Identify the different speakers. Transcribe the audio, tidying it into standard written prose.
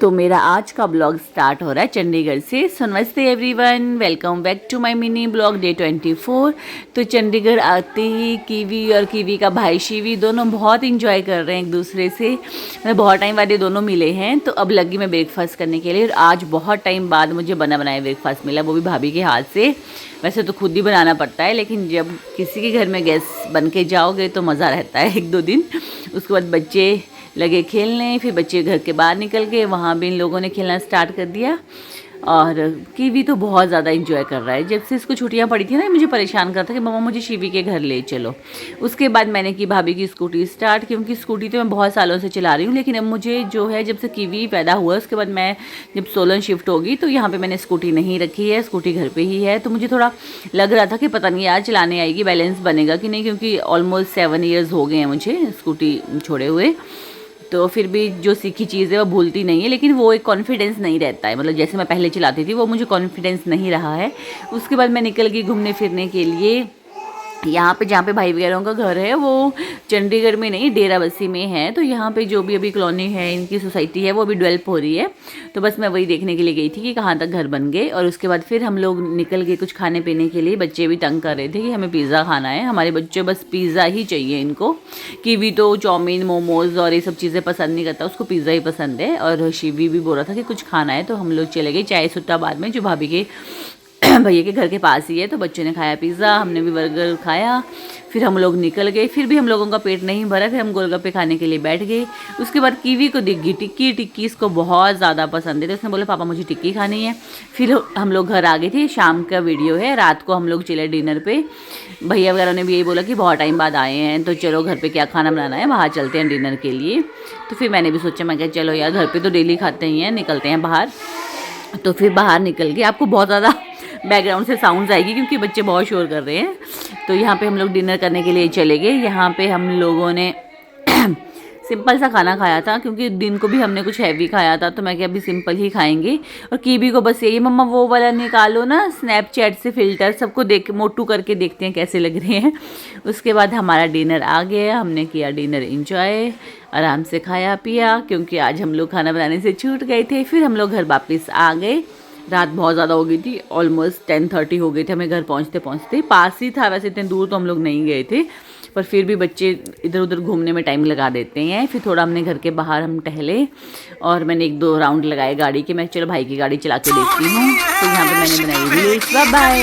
Speaker 1: तो मेरा आज का ब्लॉग स्टार्ट हो रहा है चंडीगढ़ से। सो नमस्ते everyone, welcome back to my mini blog day 24। तो चंडीगढ़ आते ही कीवी और कीवी का भाई शिवी दोनों बहुत इंजॉय कर रहे हैं एक दूसरे से। मैं बहुत टाइम बाद ये दोनों मिले हैं, तो अब लगी मैं ब्रेकफास्ट करने के लिए। और आज बहुत टाइम बाद मुझे बना बनाया ब्रेकफास्ट मिला, वो भी भाभी के हाथ से। वैसे तो खुद ही बनाना पड़ता है, लेकिन जब किसी के घर में गेस्ट बन के जाओगे तो मज़ा रहता है एक दो दिन। उसके बाद बच्चे लगे खेलने, फिर बच्चे घर के बाहर निकल गए, वहाँ भी इन लोगों ने खेलना स्टार्ट कर दिया। और कीवी तो बहुत ज़्यादा इंजॉय कर रहा है। जब से इसको छुट्टियाँ पड़ी थी ना, मुझे परेशान करता कि मम्मा मुझे शिवी के घर ले चलो। उसके बाद मैंने की भाभी की स्कूटी स्टार्ट, क्योंकि स्कूटी तो मैं बहुत सालों से चला रही हूँ, लेकिन अब मुझे जो है जब से कीवी पैदा हुआ उसके बाद मैं जब सोलन शिफ्ट होगी तो यहाँ पर मैंने स्कूटी नहीं रखी है, स्कूटी घर पर ही है। तो मुझे थोड़ा लग रहा था कि पता नहीं यार चलाने आएगी, बैलेंस बनेगा कि नहीं, क्योंकि ऑलमोस्ट 7 ईयर्स हो गए हैं मुझे स्कूटी छोड़े हुए। तो फिर भी जो सीखी चीज़ है वो भूलती नहीं है, लेकिन वो एक कॉन्फिडेंस नहीं रहता है। मतलब जैसे मैं पहले चलाती थी वो मुझे कॉन्फिडेंस नहीं रहा है। उसके बाद मैं निकल गई घूमने फिरने के लिए। यहाँ पे जहाँ पे भाई वगैरह का घर है वो चंडीगढ़ में नहीं, डेराबस्सी में है। तो यहाँ पे जो भी अभी कॉलोनी है, इनकी सोसाइटी है, वो अभी डेवलप हो रही है। तो बस मैं वही देखने के लिए गई थी कि कहाँ तक घर बन गए। और उसके बाद फिर हम लोग निकल गए कुछ खाने पीने के लिए। बच्चे भी तंग कर रहे थे कि हमें पिज़्ज़ा खाना है। हमारे बच्चे बस पिज़्ज़ा ही चाहिए इनको। कीवी तो चाउमीन, मोमोज़ और ये सब चीज़ें पसंद नहीं करता, उसको पिज़्ज़ा ही पसंद है। और शिवी भी बोल रहा था कि कुछ खाना है, तो हम लोग चले गए चाय सुट्टाबाद में, जो भाभी के भैया के घर के पास ही है। तो बच्चों ने खाया पिज़्ज़ा, हमने भी बर्गर खाया। फिर हम लोग निकल गए, फिर भी हम लोगों का पेट नहीं भरा, फिर हम गोलगप्पे खाने के लिए बैठ गए। उसके बाद कीवी को दिख गई टिक्की। टिक्की इसको बहुत ज़्यादा पसंद है, तो उसने बोला पापा मुझे टिक्की खानी है। फिर हम लोग घर आ गए थे। शाम का वीडियो है, रात को हम लोग चले डिनर पे। भैया वगैरह ने भी यही बोला कि बहुत टाइम बाद आए हैं, तो चलो घर पर क्या खाना बनाना है, बाहर चलते हैं डिनर के लिए। तो फिर मैंने भी सोचा, मैं कहा चलो यार घर पर तो डेली खाते ही हैं, निकलते हैं बाहर। तो फिर बाहर निकल गए। आपको बहुत ज़्यादा बैकग्राउंड से साउंड्स आएगी क्योंकि बच्चे बहुत शोर कर रहे हैं। तो यहाँ पे हम लोग डिनर करने के लिए चले गए। यहाँ पे हम लोगों ने सिंपल सा खाना खाया था, क्योंकि दिन को भी हमने कुछ हैवी खाया था। तो मैं क्या अभी सिंपल ही खाएंगे। और कीवी को बस यही, मम्मा वो वाला निकालो ना स्नैपचैट से फ़िल्टर, सबको देख मोटू करके देखते हैं कैसे लग रहे हैं। उसके बाद हमारा डिनर आ गया, हमने किया डिनर इंजॉय, आराम से खाया पिया, क्योंकि आज हम लोग खाना बनाने से छूट गए थे। फिर हम लोग घर वापस आ गए। रात बहुत ज़्यादा हो गई थी, ऑलमोस्ट 10:30 हो गए थे हमें घर पहुंचते पहुंचते। पास ही था वैसे, इतने दूर तो हम लोग नहीं गए थे, पर फिर भी बच्चे इधर उधर घूमने में टाइम लगा देते हैं। फिर थोड़ा हमने घर के बाहर हम टहले, और मैंने 1-2 राउंड लगाए गाड़ी के। मैं चलो भाई की गाड़ी चला के देखती हूँ। तो यहाँ पे मैंने बनाई रील्स। Bye bye.